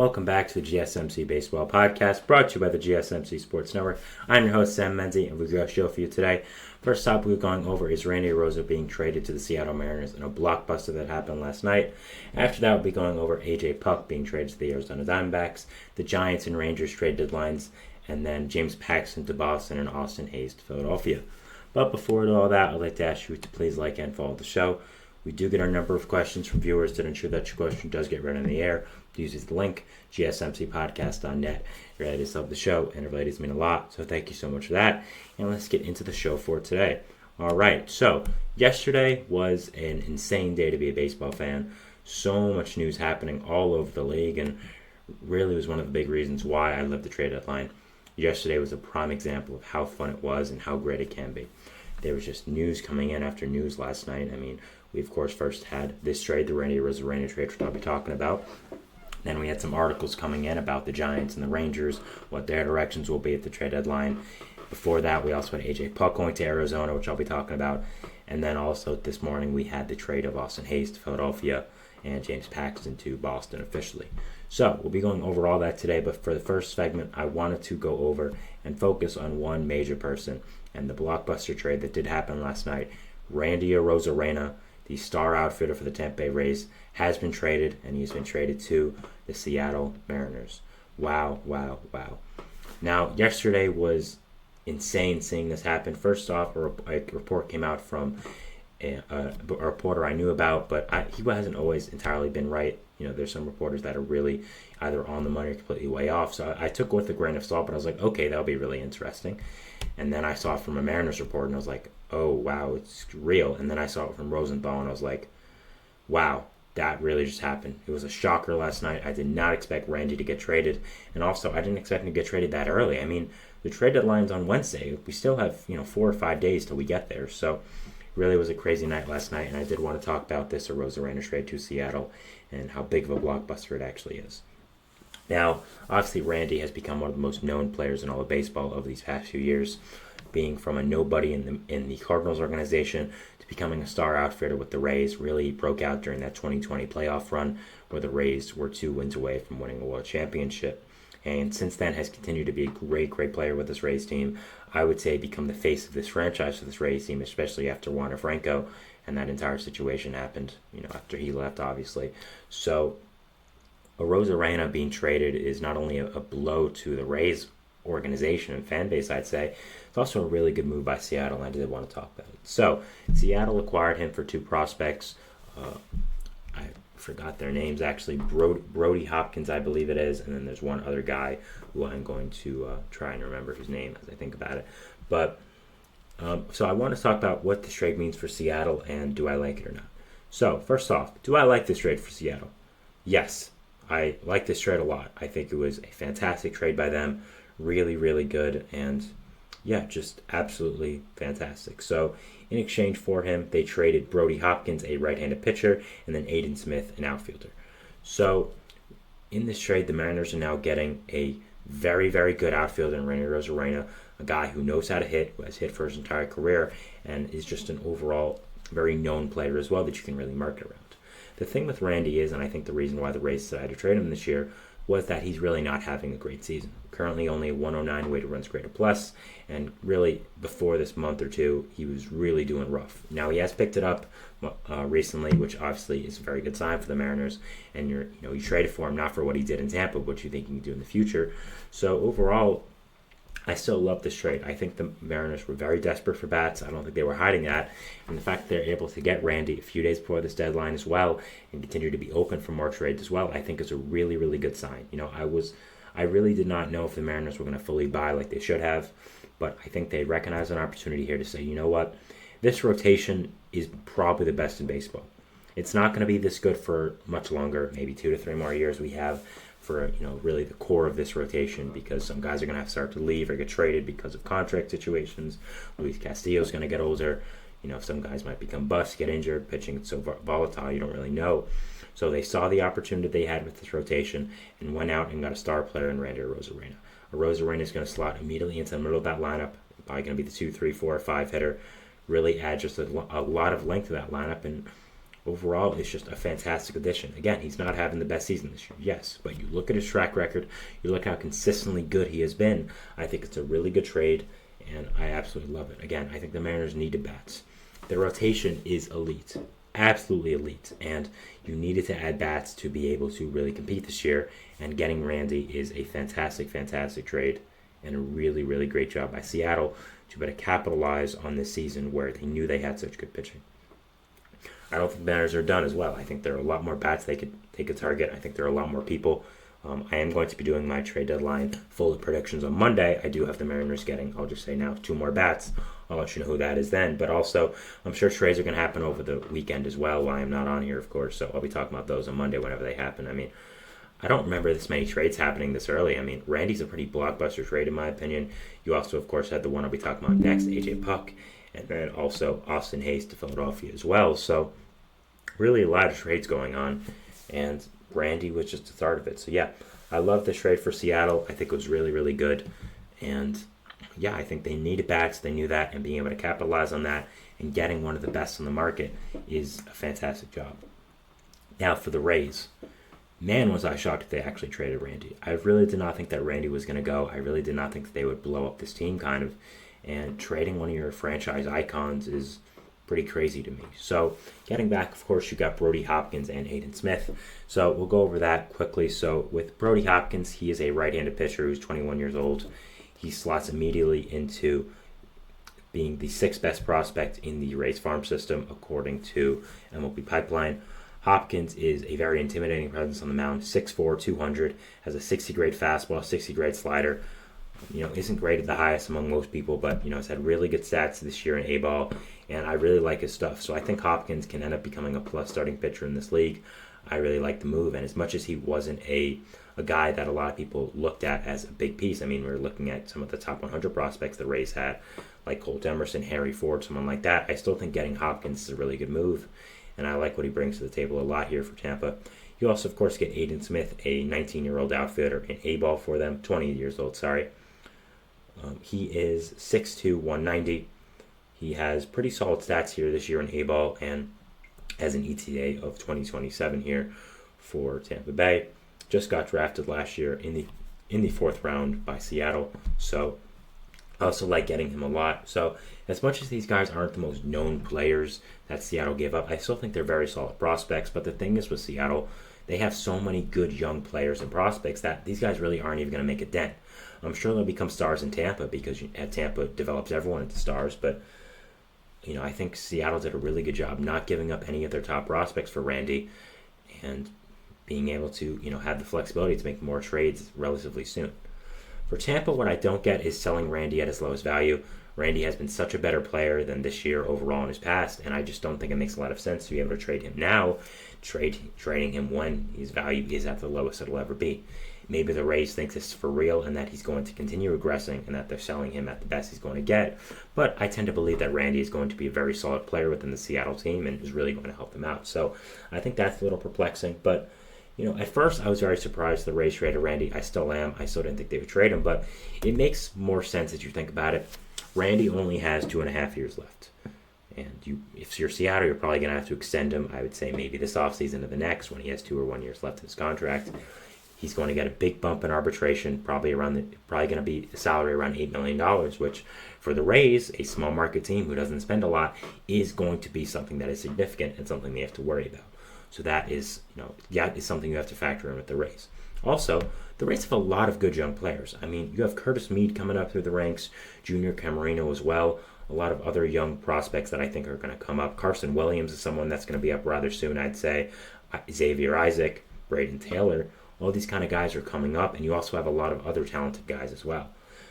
Welcome back to the GSMC Baseball Podcast, brought to you by the GSMC Sports Network. I'm your host, Sam Menzie, and we've got a show for you today. First topic we're going over is Randy Arozarena being traded to the Seattle Mariners in a blockbuster that happened last night. After that, we'll be going over A.J. Puck being traded to the Arizona Diamondbacks, the Giants and Rangers trade deadlines, and then James Paxton to Boston and Austin Hayes to Philadelphia. But before all that, I'd like to ask you to please like and follow the show. We do get a number of questions from viewers to ensure that your question does get read on the air. Please use the link, gsmcpodcast.net. Your ladies love the show, and your ladies mean a lot, so thank you so much for that. And let's get into the show for today. All right, so yesterday was an insane day to be a baseball fan. So much news happening all over the league, and really was one of the big reasons why I love the trade deadline. Yesterday was a prime example of how fun it was and how great it can be. There was just news coming in after news last night. I mean, we, of course, first had this trade, the Randy Arozarena trade, which I'll be talking about. Then we had some articles coming in about the Giants and the Rangers, what their directions will be at the trade deadline. Before that, we also had A.J. Puck going to Arizona, which I'll be talking about. And then also this morning, we had the trade of Austin Hayes to Philadelphia and James Paxton to Boston officially. So we'll be going over all that today, but for the first segment, I wanted to go over and focus on one major person and the blockbuster trade that did happen last night. Randy Arozarena, the star outfielder for the Tampa Bay Rays, has been traded, and he's been traded to the Seattle Mariners. Wow, wow, wow. Now, yesterday was insane seeing this happen. First off, a report came out from a reporter I knew about, but he hasn't always entirely been right. You know, there's some reporters that are really either on the money or completely way off. So I took it with a grain of salt, but I was like, okay, that'll be really interesting. And then I saw it from a Mariners report, and I was like, oh, wow, it's real. And then I saw it from Rosenthal, and I was like, wow, that really just happened. It was a shocker last night. I did not expect Randy to get traded. And also, I didn't expect him to get traded that early. I mean, the trade deadline's on Wednesday. We still have, 4 or 5 days till we get there. So really was a crazy night last night, and I did want to talk about this Arozarena trade to Seattle and how big of a blockbuster it actually is. Now, obviously, Randy has become one of the most known players in all of baseball over these past few years, being from a nobody in the Cardinals organization to becoming a star outfielder with the Rays. Really broke out during that 2020 playoff run where the Rays were 2 wins away from winning a world championship. And since then has continued to be a great, great player with this Rays team. I would say become the face of this franchise for this Rays team, especially after Wander Franco and that entire situation happened, after he left, obviously. So Arozarena being traded is not only a blow to the Rays organization and fan base, I'd say, it's also a really good move by Seattle, and I did want to talk about it. So Seattle acquired him for 2 prospects. I forgot their names, actually. Brody Hopkins, I believe it is, and then there's one other guy who I'm going to try and remember his name as I think about it. But so I want to talk about what this trade means for Seattle, and do I like it or not. So first off, do I like this trade for Seattle? Yes, I like this trade a lot. I think it was a fantastic trade by them. Really, really good, and yeah, just absolutely fantastic. So in exchange for him, they traded Brody Hopkins, a right-handed pitcher, and then Aiden Smith, an outfielder. So in this trade, the Mariners are now getting a very, very good outfielder in Randy Arozarena, a guy who knows how to hit, who has hit for his entire career, and is just an overall very known player as well that you can really market around. The thing with Randy is, and I think the reason why the Rays decided to trade him this year, was that he's really not having a great season. Currently only a 109 weighted runs created plus, and really before this month or two, he was really doing rough. Now he has picked it up recently, which obviously is a very good sign for the Mariners. And you traded for him not for what he did in Tampa, but what you think he can do in the future. So overall, I still love this trade. I think the Mariners were very desperate for bats. I don't think they were hiding that. And the fact that they're able to get Randy a few days before this deadline as well and continue to be open for more trades as well, I think is a really, really good sign. I really did not know if the Mariners were going to fully buy like they should have, but I think they recognize an opportunity here to say, you know what, this rotation is probably the best in baseball. It's not going to be this good for much longer, maybe 2 to 3 more years we have for really the core of this rotation, because some guys are going to have to start to leave or get traded because of contract situations. Luis Castillo's going to get older. Some guys might become busts, get injured. Pitching is so volatile, you don't really know. So they saw the opportunity they had with this rotation and went out and got a star player in Randy Arozarena. Arozarena is going to slot immediately into the middle of that lineup, probably going to be the 2, 3, 4, or 5 hitter, really add just a lot of length to that lineup and overall is just a fantastic addition. Again, he's not having the best season this year, yes, but you look at his track record, you look how consistently good he has been. I think it's a really good trade, and I absolutely love it. Again, I think the Mariners needed bats. Their rotation is elite, absolutely elite, and you needed to add bats to be able to really compete this year, and getting Randy is a fantastic, fantastic trade, and a really, really great job by Seattle to better capitalize on this season where they knew they had such good pitching. I don't think the Mariners are done as well. I think there are a lot more bats they could target. I think there are a lot more people. I am going to be doing my trade deadline full of predictions on Monday. I do have the Mariners getting, I'll just say now, 2 more bats. I'll let you know who that is then. But also, I'm sure trades are going to happen over the weekend as well while I'm not on here, of course. So I'll be talking about those on Monday whenever they happen. I mean, I don't remember this many trades happening this early. I mean, Randy's a pretty blockbuster trade in my opinion. You also, of course, had the one I'll be talking about next, AJ Puck, and then also Austin Hayes to Philadelphia as well. So really a lot of trades going on, and Randy was just the start of it. So yeah, I love the trade for Seattle. I think it was really, really good. And yeah, I think they needed bats. They knew that, and being able to capitalize on that and getting one of the best on the market is a fantastic job. Now for the Rays. Man, was I shocked that they actually traded Randy. I really did not think that Randy was going to go. I really did not think that they would blow up this team, kind of. And trading one of your franchise icons is pretty crazy to me. So getting back, of course, you got Brody Hopkins and Aiden Smith. So we'll go over that quickly. So with Brody Hopkins, he is a right-handed pitcher who's 21 years old. He slots immediately into being the 6th best prospect in the Rays farm system, according to MLB Pipeline. Hopkins is a very intimidating presence on the mound, 6'4", 200, has a 60-grade fastball, 60-grade slider. Isn't graded the highest among most people, but, has had really good stats this year in A-ball, and I really like his stuff. So I think Hopkins can end up becoming a plus starting pitcher in this league. I really like the move, and as much as he wasn't a guy that a lot of people looked at as a big piece, I mean, we were looking at some of the top 100 prospects the Rays had, like Colt Emerson, Harry Ford, someone like that. I still think getting Hopkins is a really good move, and I like what he brings to the table a lot here for Tampa. You also, of course, get Aiden Smith, a 19-year-old outfielder in A-ball for them, 20 years old, sorry. He is 6'2", 190. He has pretty solid stats here this year in A-ball and has an ETA of 2027 here for Tampa Bay. Just got drafted last year in the 4th round by Seattle, so I also like getting him a lot. So as much as these guys aren't the most known players that Seattle gave up, I still think they're very solid prospects. But the thing is with Seattle, they have so many good young players and prospects that these guys really aren't even going to make a dent. I'm sure they'll become stars in Tampa because Tampa develops everyone into stars. But, I think Seattle did a really good job not giving up any of their top prospects for Randy and being able to, have the flexibility to make more trades relatively soon. For Tampa, what I don't get is selling Randy at his lowest value. Randy has been such a better player than this year overall in his past, and I just don't think it makes a lot of sense to be able to trade him now, trading him when his value is at the lowest it'll ever be. Maybe the Rays think this is for real and that he's going to continue regressing and that they're selling him at the best he's going to get, but I tend to believe that Randy is going to be a very solid player within the Seattle team and is really going to help them out. So I think that's a little perplexing, but at first I was very surprised the Rays traded Randy. I still am. I still didn't think they would trade him, but it makes more sense as you think about it. Randy only has 2.5 years left. And if you're Seattle, you're probably going to have to extend him, I would say maybe this offseason to the next when he has 2 or 1 years left in his contract. He's going to get a big bump in arbitration, probably going to be a salary around $8 million, which for the Rays, a small market team who doesn't spend a lot, is going to be something that is significant and something they have to worry about. So that is, is something you have to factor in with the Rays. Also, the Rays have a lot of good young players. I mean, you have Curtis Meade coming up through the ranks, Junior Camarino as well, a lot of other young prospects that I think are going to come up. Carson Williams is someone that's going to be up rather soon, I'd say. Xavier Isaac, Braden Taylor, all these kind of guys are coming up, and you also have a lot of other talented guys as well.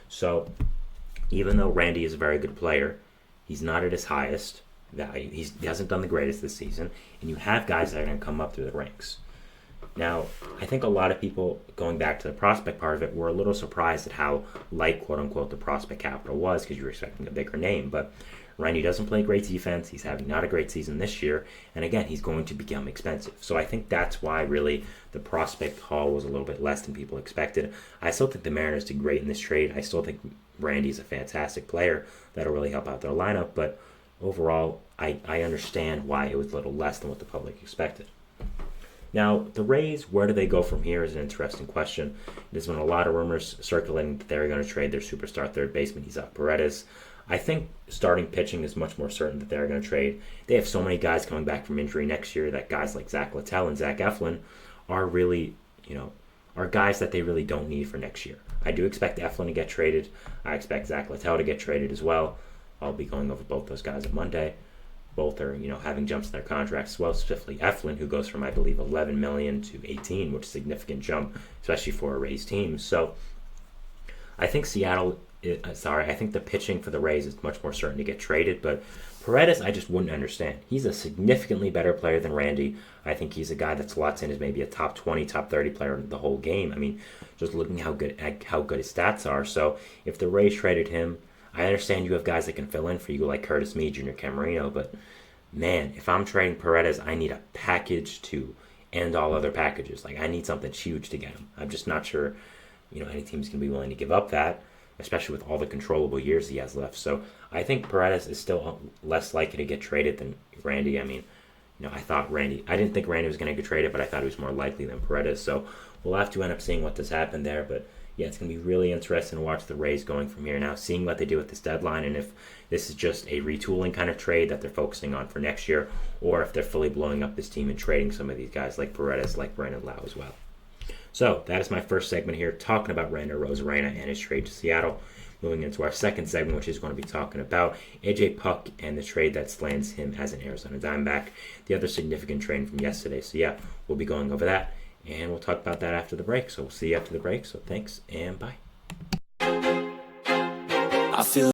So even though Randy is a very good player, he's not at his highest value. He hasn't done the greatest this season, and you have guys that are going to come up through the ranks. Now, I think a lot of people, going back to the prospect part of it, were a little surprised at how light, quote-unquote, the prospect capital was because you were expecting a bigger name. But Randy doesn't play great defense. He's having not a great season this year. And again, he's going to become expensive. So I think that's why really the prospect haul was a little bit less than people expected. I still think the Mariners did great in this trade. I still think Randy's a fantastic player that'll really help out their lineup. But overall, I understand why it was a little less than what the public expected. Now, the Rays, where do they go from here is an interesting question. There's been a lot of rumors circulating that they're going to trade their superstar third baseman, Isaac Paredes. I think starting pitching is much more certain that they're going to trade. They have so many guys coming back from injury next year that guys like Zach Littell and Zach Eflin are really, are guys that they really don't need for next year. I do expect Eflin to get traded. I expect Zach Littell to get traded as well. I'll be going over both those guys on Monday. Both are, having jumps in their contracts as well, specifically Eflin, who goes from, I believe, $11 million to $18, which is a significant jump, especially for a Rays team. So I think I think the pitching for the Rays is much more certain to get traded, but Paredes, I just wouldn't understand. He's a significantly better player than Randy. I think he's a guy that slots in as maybe a top 20, top 30 player in the whole game. I mean, just looking how good his stats are. So if the Rays traded him, I understand you have guys that can fill in for you like Curtis Mead, Junior Camarino, but man, if I'm trading Paredes, I need a package to end all other packages. Like, I need something huge to get him. I'm just not sure, any team's going to be willing to give up that, especially with all the controllable years he has left. So I think Paredes is still less likely to get traded than Randy. I mean, I didn't think Randy was going to get traded, but I thought he was more likely than Paredes. So we'll have to end up seeing what does happen there, but yeah, it's going to be really interesting to watch the Rays going from here now, seeing what they do with this deadline, and if this is just a retooling kind of trade that they're focusing on for next year, or if they're fully blowing up this team and trading some of these guys like Paredes, like Brandon Lau as well. So that is my first segment here, talking about Arozarena and his trade to Seattle. Moving into our second segment, which is going to be talking about AJ Puk and the trade that lands him as an Arizona Diamondback, the other significant trade from yesterday. So yeah, we'll be going over that. And we'll talk about that after the break. So we'll see you after the break. So thanks and bye. I feel